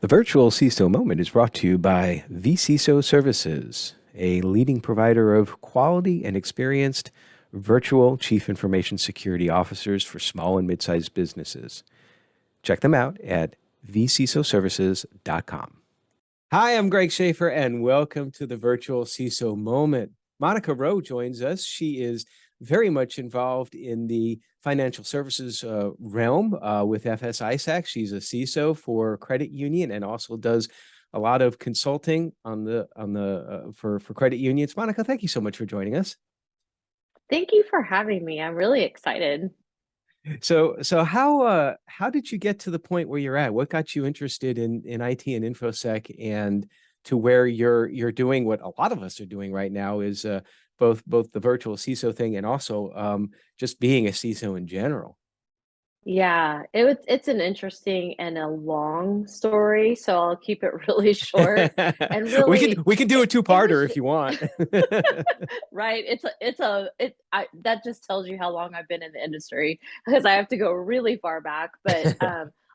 The virtual CISO moment is brought to you by vCISO Services, a leading provider of quality and experienced virtual chief information security officers for small and mid-sized businesses. Check them out at vcisoservices.com. Hi, I'm Greg Schaefer, and welcome to the virtual CISO moment. Monica Rowe joins us. She is very much involved in the financial services realm with FS ISACs. She's a CISO for credit union and also does a lot of consulting for credit unions. Monica, thank you so much for joining us. Thank you for having me. I'm really excited. So how did you get to the point where you're at? What got you interested in IT and InfoSec and to where you're doing what a lot of us are doing right now is both the virtual CISO thing and also just being a CISO in general. Yeah, it's an interesting and a long story, so I'll keep it really short. And really, We can do a it was two-parter if you want. right. That just tells you how long I've been in the industry because I have to go really far back. But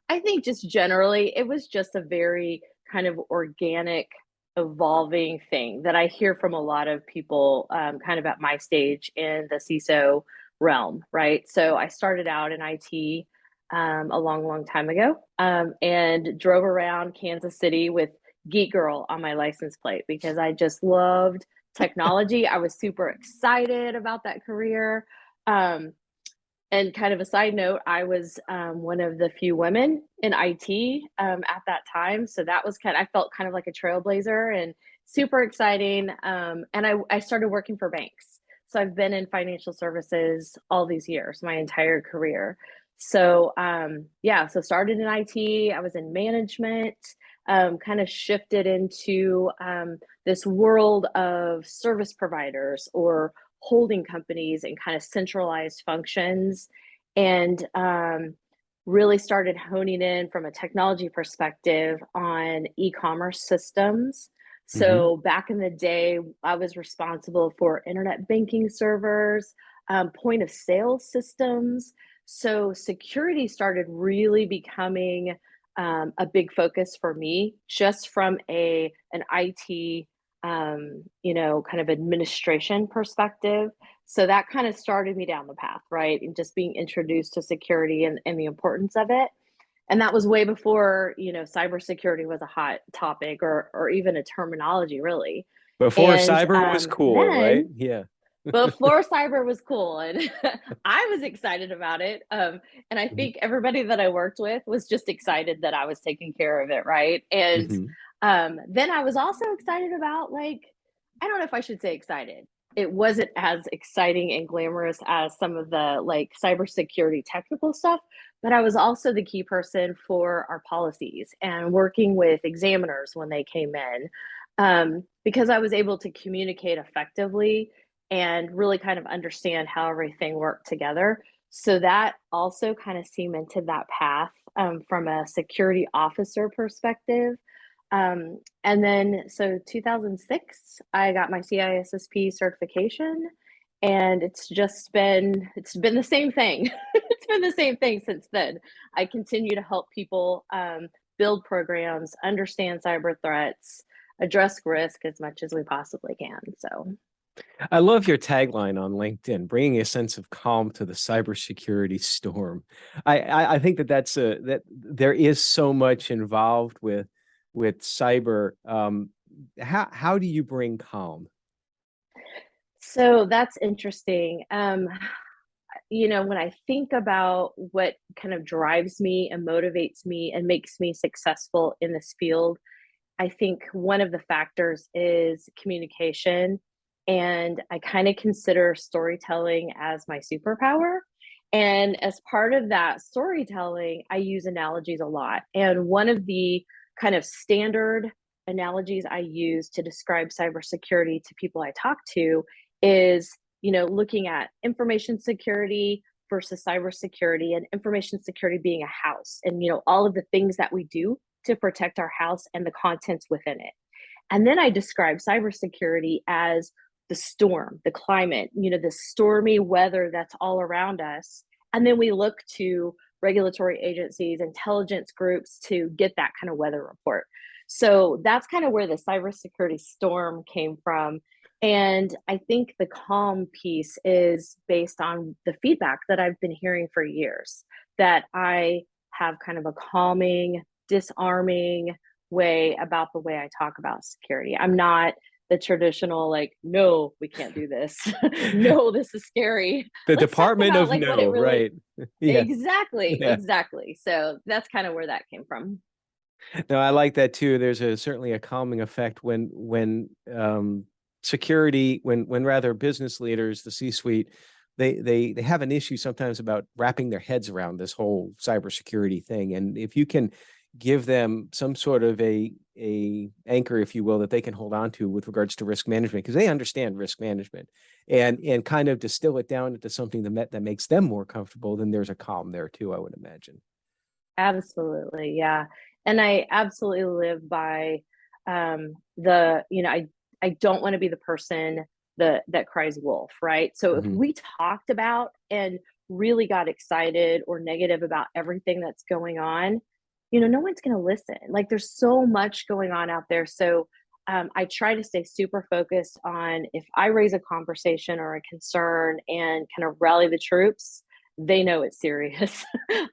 I think just generally, it was just a very kind of organic, evolving thing that I hear from a lot of people, kind of at my stage in the CISO realm, right? So I started out in IT a long, long time ago, and drove around Kansas City with Geek Girl on my license plate because I just loved technology. I was super excited about that career. Um, and kind of a side note, I was one of the few women in IT at that time. So that was I felt kind of like a trailblazer and super exciting. And I started working for banks. So I've been in financial services all these years, my entire career. So yeah, so started in IT, I was in management, kind of shifted into this world of service providers or holding companies and kind of centralized functions, and really started honing in from a technology perspective on e-commerce systems. Hmm. So back in the day, I was responsible for internet banking servers, point of sale systems. So security started really becoming a big focus for me, just from an IT, kind of administration perspective. So that kind of started me down the path, right? And just being introduced to security and the importance of it. And that was way before, cybersecurity was a hot topic or even a terminology, really. Before And cyber was cool, right? then Yeah. before cyber was cool, and I was excited about it. And I think everybody that I worked with was just excited that I was taking care of it, right? And Hmm. then I was also excited about, like, I don't know if I should say excited. It wasn't as exciting and glamorous as some of the like cybersecurity technical stuff, but I was also the key person for our policies and working with examiners when they came in, because I was able to communicate effectively and really kind of understand how everything worked together. So that also kind of cemented that path, from a security officer perspective. And then, so 2006, I got my CISSP certification, and it's been the same thing. It's been the same thing since then. I continue to help people build programs, understand cyber threats, address risk as much as we possibly can. So I love your tagline on LinkedIn, bringing a sense of calm to the cybersecurity storm. I think that there is so much involved with cyber. How do you bring calm? So that's interesting. When I think about what kind of drives me and motivates me and makes me successful in this field, I think one of the factors is communication. And I kind of consider storytelling as my superpower. And as part of that storytelling, I use analogies a lot. And one of the kind of standard analogies I use to describe cybersecurity to people I talk to is, looking at information security versus cybersecurity, and information security being a house, and all of the things that we do to protect our house and the contents within it. And then I describe cybersecurity as the storm, the climate, the stormy weather that's all around us. And then we look to regulatory agencies, intelligence groups to get that kind of weather report. So that's kind of where the cybersecurity storm came from. And I think the calm piece is based on the feedback that I've been hearing for years, that I have kind of a calming, disarming way about the way I talk about security. I'm not the traditional, like, no, we can't do this. No, this is scary. The Let's talk Department about of like what it No, really. right? Yeah, Exactly, yeah. exactly. So that's kind of where that came from. No, I like that too. There's certainly a calming effect when security, when rather business leaders, the C-suite, they have an issue sometimes about wrapping their heads around this whole cybersecurity thing. And if you can give them some sort of a anchor, if you will, that they can hold on to with regards to risk management, because they understand risk management, and kind of distill it down into something that makes them more comfortable, then there's a calm there too, I would imagine. Absolutely, yeah. And I absolutely live by I don't want to be the person that cries wolf, right? So if Mhm. we talked about and really got excited or negative about everything that's going on, no one's going to listen. Like there's so much going on out there. So I try to stay super focused on if I raise a conversation or a concern and kind of rally the troops, they know it's serious.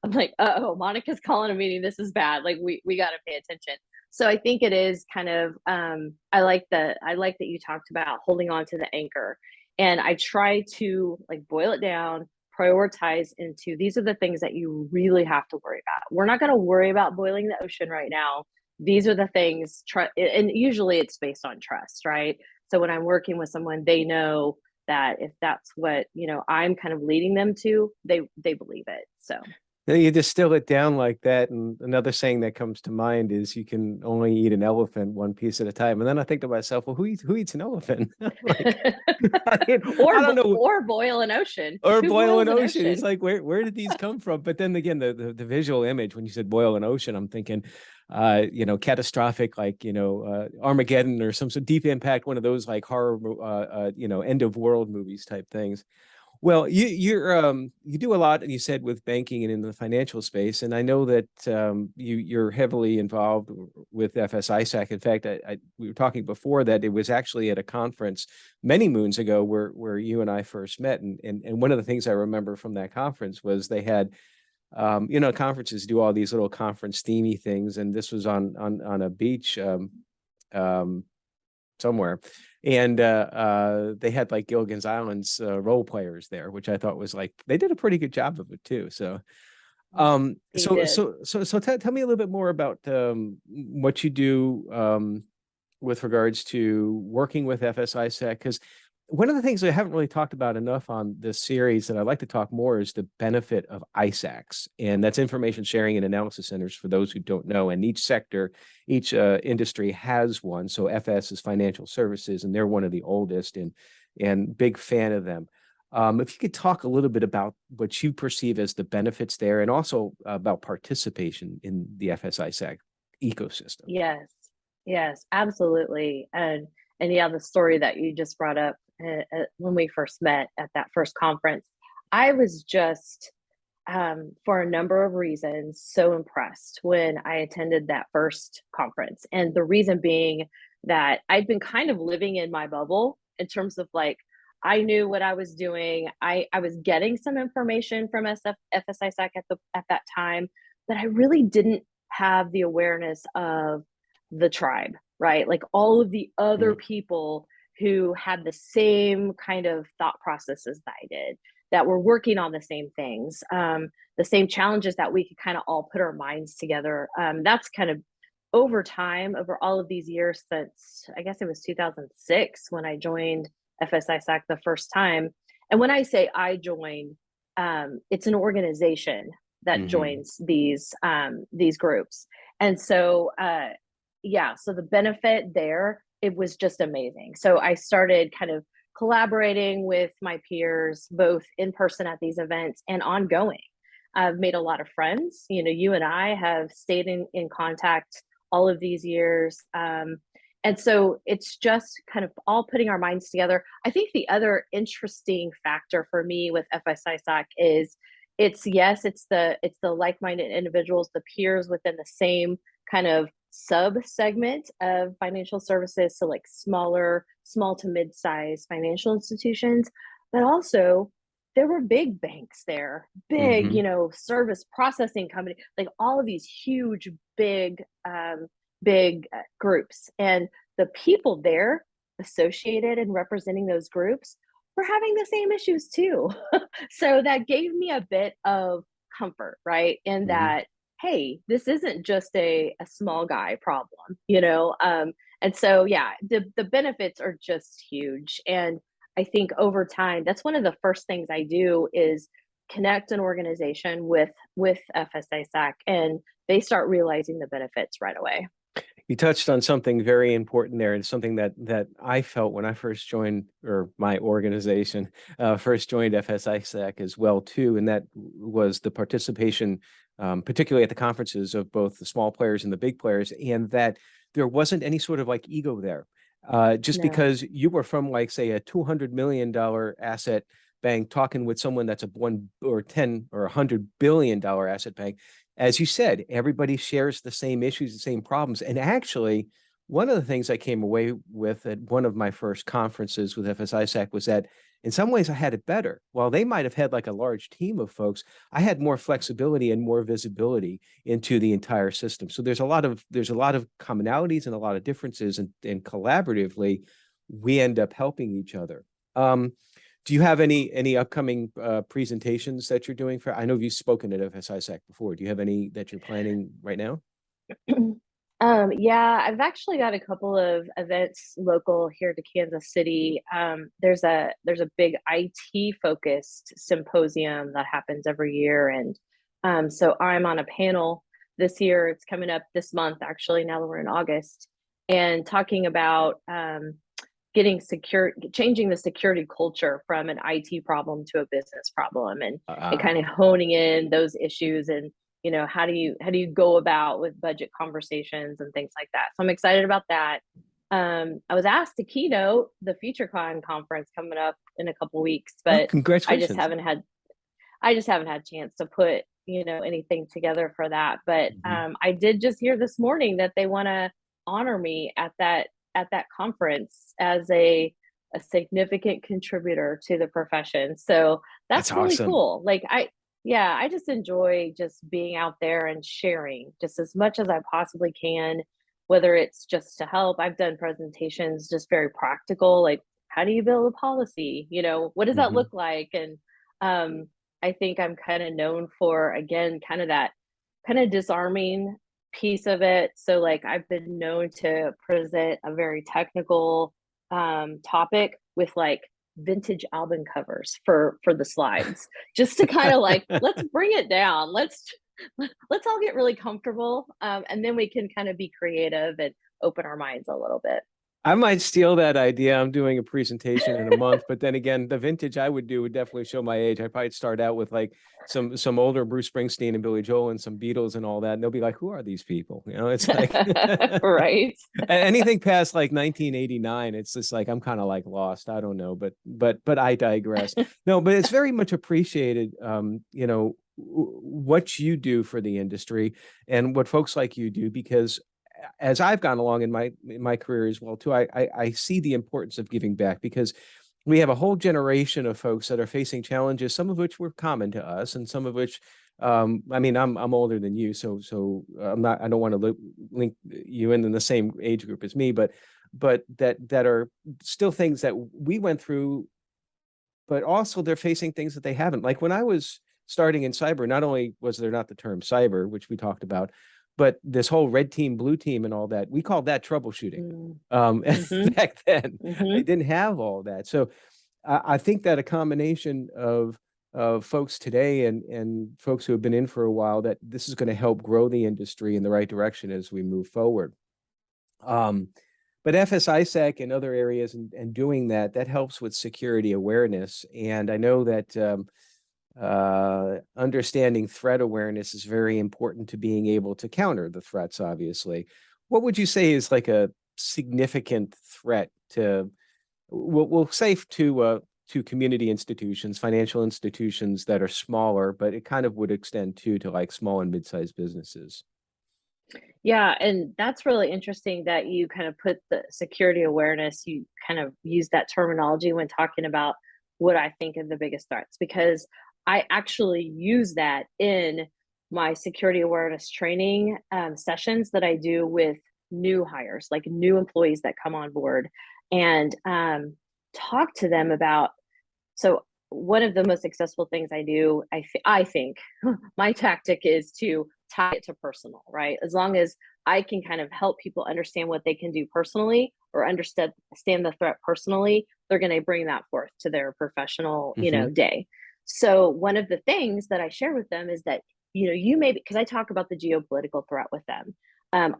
I'm like, oh, Monica's calling a meeting. This is bad. Like we got to pay attention. So I think it is kind of I like that you talked about holding on to the anchor. And I try to like boil it down, prioritize into these are the things that you really have to worry about. We're not going to worry about boiling the ocean right now. These are the things, and usually it's based on trust, right? So when I'm working with someone, they know that if that's what I'm kind of leading them to, they believe it. So You distill it down like that, and another saying that comes to mind is you can only eat an elephant one piece at a time. And then I think to myself, well, who eats an elephant? Like, I don't know, or boil an ocean. or Who boil boils an an ocean. It's ocean? like where did these come from? But then again, the visual image when you said boil an ocean, I'm thinking, catastrophic, like Armageddon or some sort of Deep Impact, one of those like horror, end of world movies type things. Well, you do a lot, and you said with banking and in the financial space, and I know that you're heavily involved with FS ISAC. In fact, we were talking before that it was actually at a conference many moons ago where you and I first met, and one of the things I remember from that conference was they had conferences do all these little conference themey things, and this was on a beach um, somewhere. And they had like Gilligan's Island's role players there, which I thought was like they did a pretty good job of it too. So He did. tell me a little bit more about what you do with regards to working with FSISec, because one of the things I haven't really talked about enough on this series that I'd like to talk more is the benefit of ISACs, and that's information sharing and analysis centers for those who don't know. And each sector, each industry has one. So FS is financial services, and they're one of the oldest, and big fan of them. If you could talk a little bit about what you perceive as the benefits there, and also about participation in the FS ISAC ecosystem. Yes, yes, absolutely. And yeah, the story that you just brought up when we first met at that first conference, I was just for a number of reasons so impressed when I attended that first conference. And the reason being that I'd been kind of living in my bubble in terms of like I knew what I was doing. I was getting some information from FSISAC at that time, but I really didn't have the awareness of the tribe, right? Like all of the other Mm. people who had the same kind of thought processes that I did, that were working on the same things, the same challenges that we could kind of all put our minds together. That's kind of over time, over all of these years since I guess it was 2006 when I joined FSISAC the first time. And when I say I joined, it's an organization that Mhm. joins these groups. And so yeah, so the benefit there, it was just amazing. So I started kind of collaborating with my peers, both in person at these events and ongoing. I've made a lot of friends. You and I have stayed in contact all of these years. And so it's just kind of all putting our minds together. I think the other interesting factor for me with FSISAC is it's the like-minded individuals, the peers within the same kind of sub segment of financial services, so like small to mid-sized financial institutions, but also there were big banks there, big, Hmm. service processing company, like all of these huge, big groups, and the people there associated and representing those groups were having the same issues too. So that gave me a bit of comfort, right? In Hmm. that, hey, this isn't just a small guy problem, you know? And so, yeah, the benefits are just huge. And I think over time, that's one of the first things I do is connect an organization with FSISAC, and they start realizing the benefits right away. You touched on something very important there, and something that I felt when I first joined, or my organization first joined FSISAC as well too, and that was the participation, particularly at the conferences, of both the small players and the big players, and that there wasn't any sort of like ego there. Just No. because you were from, like, say, a $200 million asset bank talking with someone that's a 1 or 10 or $100 billion asset bank, as you said, everybody shares the same issues, the same problems. And actually, one of the things I came away with at one of my first conferences with FSISAC was that in some ways I had it better. While they might have had like a large team of folks, I had more flexibility and more visibility into the entire system. So there's a lot of commonalities and a lot of differences, and collaboratively, we end up helping each other. Um, do you have any upcoming presentations that you're doing for? I know you've spoken at FSISAC before. Do you have any that you're planning right now? Yeah, I've actually got a couple of events local here to Kansas City. There's a big IT focused symposium that happens every year, and so I'm on a panel this year. It's coming up this month, actually. Now that we're in August, and talking about changing the security culture from an IT problem to a business problem, and Uh, kind of honing in those issues, and how do you go about with budget conversations and things like that. So I'm excited about that. I was asked to keynote the FutureCon conference coming up in a couple weeks, oh, but I just congratulations. haven't had I just haven't had a chance to put anything together for that. But Mhm. I did just hear this morning that they want to honor me at that conference as a significant contributor to the profession. So That's that's really awesome. cool. Yeah, I just enjoy just being out there and sharing just as much as I possibly can, whether it's just to help. I've done presentations just very practical, like how do you build a policy? What does that look Hmm. like? And um, I think I'm kind of known for, again, kind of that kind of disarming piece of it. So, like, I've been known to present a very technical topic with like vintage album covers for the slides, just to kind of like, let's bring it down. Let's all get really comfortable, and then we can kind of be creative and open our minds a little bit. I might steal that idea. I'm doing a presentation in a month, but then again, the vintage I would do would definitely show my age. I'd probably start out with like some older Bruce Springsteen and Billy Joel and some Beatles and all that. And they'll be like, "Who are these people?" It's like Right. anything past like 1989, it's just like I'm kind of like lost. I don't know, but I digress. No, but it's very much appreciated. What you do for the industry and what folks like you do, because as I've gone along in my career as well too, I see the importance of giving back, because we have a whole generation of folks that are facing challenges, some of which were common to us, and some of which, I mean, I'm older than you, so I don't want to link you in the same age group as me, but that are still things that we went through, but also they're facing things that they haven't. Like when I was starting in cyber, not only was there not the term cyber, which we talked about, but this whole red team, blue team, and all that, we called that troubleshooting. Mm. Mhm. Back then, I Mhm. didn't have all that. So I think that a combination of folks today and folks who have been in for a while, that this is going to help grow the industry in the right direction as we move forward. Um, but FSISAC and other areas, and doing that helps with security awareness. And I know that understanding threat awareness is very important to being able to counter the threats, obviously. What would you say is like a significant threat to, we'll say, to to community institutions, financial institutions that are smaller, but it kind of would extend too to like small and mid-sized businesses. Yeah, and that's really interesting that you kind of put the security awareness, you kind of use that terminology when talking about what I think are the biggest threats, because I actually use that in my security awareness training sessions that I do with new hires, like new employees that come on board, and talk to them about. So one of the most successful things I do, I think, my tactic is to tie it to personal, right? As long as I can kind of help people understand what they can do personally or understand the threat personally, they're going to bring that forth to their professional, Hmm. day. So one of the things that I share with them is that, you may, because I talk about the geopolitical threat with them.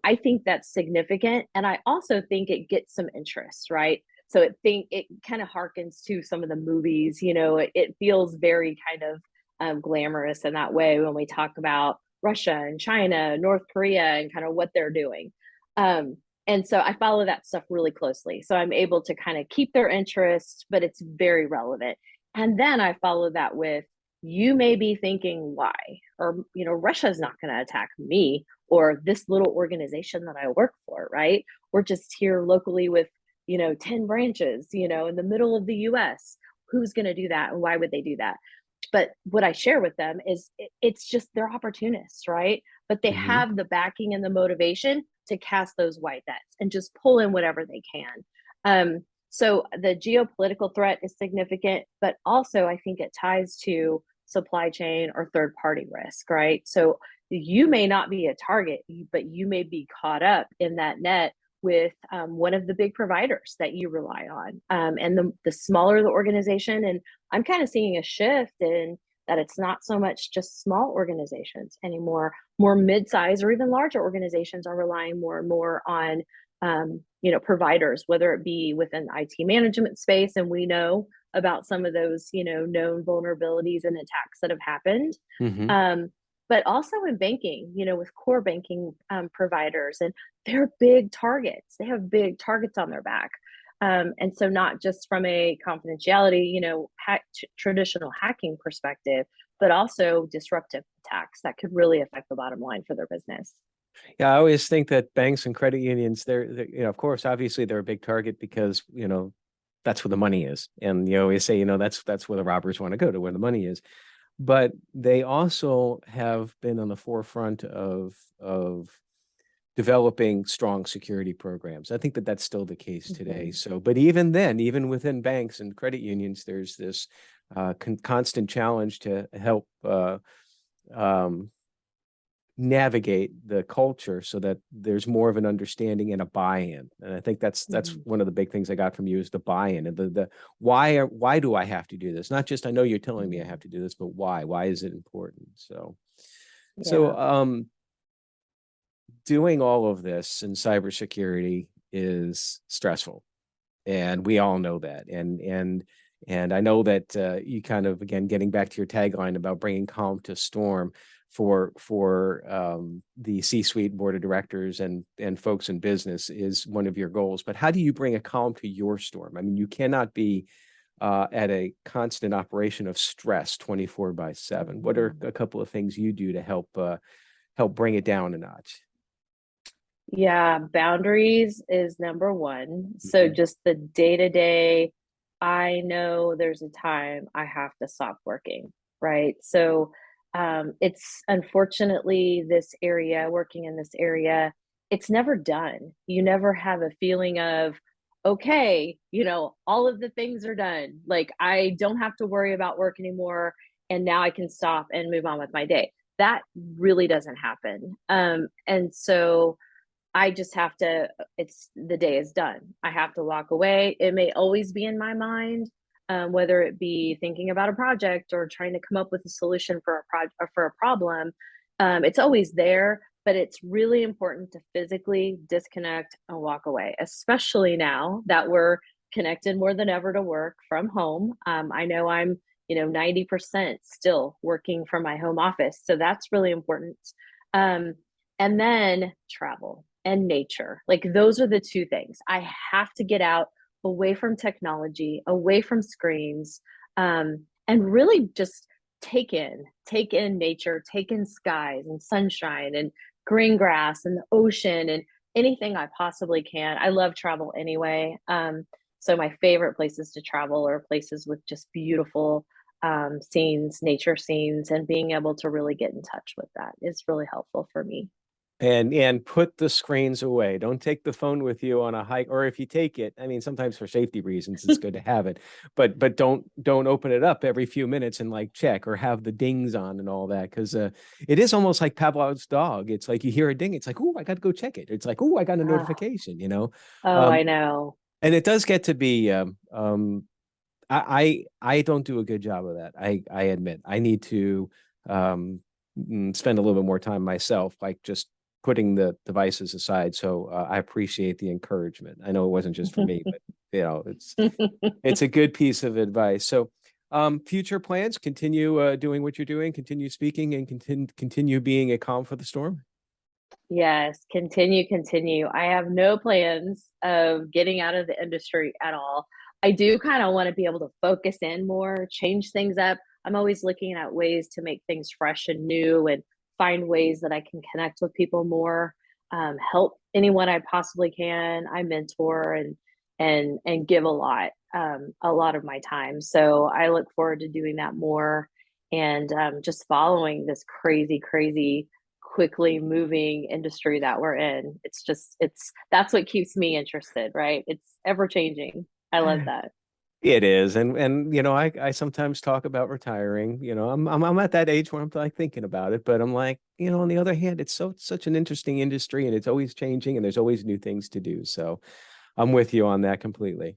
I think that's significant. And I also think it gets some interest, right? So it kind of harkens to some of the movies, it feels very kind of glamorous in that way when we talk about Russia and China, North Korea, and kind of what they're doing. And so I follow that stuff really closely. So I'm able to kind of keep their interest, but it's very relevant. And then I follow that with, you may be thinking why, or, Russia's not going to attack me or this little organization that I work for, right? We're just here locally with 10 branches, in the middle of the US. Who's going to do that? And why would they do that? But what I share with them is it's just they're opportunists, right? But they Hmm. have the backing and the motivation to cast those white nets and just pull in whatever they can. So the geopolitical threat is significant, but also I think it ties to supply chain or third party risk, right? So you may not be a target, but you may be caught up in that net with one of the big providers that you rely on. And the smaller the organization, and I'm kind of seeing a shift in that it's not so much just small organizations anymore. More mid-sized or even larger organizations are relying more and more on providers, whether it be within the IT management space, and we know about some of those known vulnerabilities and attacks that have happened. Hmm. Um, but also in banking, with core banking providers, and they're big targets. They have big targets on their back. And so not just from a confidentiality, traditional hacking perspective, but also disruptive attacks that could really affect the bottom line for their business. Yeah, I always think that banks and credit unions, they're, of course, obviously they're a big target because, that's where the money is. And you always say, that's where the robbers want to go, to where the money is. But they also have been on the forefront of developing strong security programs. I think that that's still the case today. Mhm. So, but even then, even within banks and credit unions, there's this constant challenge to help um, navigate the culture so that there's more of an understanding and a buy-in. And I think that's Mhm. one of the big things I got from you is the buy-in and the why do I have to do this? Not just I know you're telling me I have Mhm. to do this, but why? Why is it important? So so Yeah. doing all of this in cybersecurity is stressful, and we all know that. And I know that you kind of, again, getting back to your tagline about bringing calm to storm for the C-suite board of directors and folks in business is one of your goals. But how do you bring a calm to your storm? I mean, you cannot be at a constant operation of stress 24/7. What are Mhm. a couple of things you do to help bring it down a notch? Yeah, boundaries is number one. So Mhm. just the day to day, I know there's a time I have to stop working, right? So it's unfortunately this area, working in this area, it's never done. You never have a feeling of, okay, all of the things are done. Like I don't have to worry about work anymore. And now I can stop and move on with my day. That really doesn't happen. And so, I just have to it's the day is done. I have to walk away. It may always be in my mind, whether it be thinking about a project or trying to come up with a solution for for a problem. It's always there, but it's really important to physically disconnect and walk away, especially now that we're connected more than ever to work from home. I know I'm 90% still working from my home office, so that's really important. Um, and then travel and nature. Like those are the two things. I have to get out. away from technology, away from screens, and really just take in nature, take in skies and sunshine and green grass and the ocean and anything I possibly can. I love travel anyway. So my favorite places to travel are places with just beautiful scenes, nature scenes, and being able to really get in touch with that is really helpful for me. And put the screens away. Don't take the phone with you on a hike, or if you take it, I mean, sometimes for safety reasons, it's good to have it, but don't open it up every few minutes and like check or have the dings on and all that, because it is almost like Pavlov's dog. It's like you hear a ding, it's like, oh, I got to go check it. It's like, oh, I got a Ah, notification, you know. oh, Um, I know. and it does get to be I don't do a good job of that. I admit I need to um, spend a little bit more time myself, like just putting the devices aside. So I appreciate the encouragement. I know it wasn't just for me, but you know, it's a good piece of advice. So future plans, continue doing what you're doing, continue speaking, and continue being a calm for the storm. Yes, continue, continue. I have no plans of getting out of the industry at all. I do kind of want to be able to focus in more, change things up. I'm always looking at ways to make things fresh and new and find ways that I can connect with people more, help anyone I possibly can. I mentor and give a lot of my time. So I look forward to doing that more and just following this crazy quickly moving industry that we're in. It's that's what keeps me interested, right? It's ever changing. I love that. It is, and you know, I sometimes talk about retiring. You know, I'm at that age where I'm like thinking about it, but I'm like, you know, on the other hand, it's such an interesting industry, and it's always changing, and there's always new things to do. So I'm with you on that completely.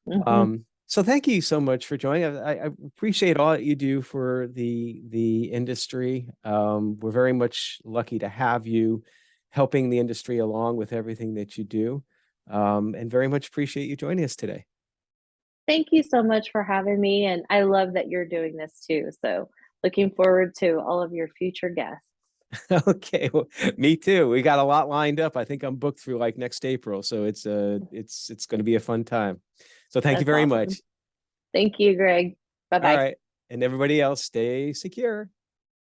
Hmm. So thank you so much for joining. I appreciate all that you do for the industry. We're very much lucky to have you helping the industry along with everything that you do, and very much appreciate you joining us today. Thank you so much for having me. And I love that you're doing this too. So looking forward to all of your future guests. Okay, well, me too. We got a lot lined up. I think I'm booked through like next April, so it's going to be a fun time. So thank you That's very awesome. much. Thank you, Greg. Bye All bye. right, and everybody else, stay secure.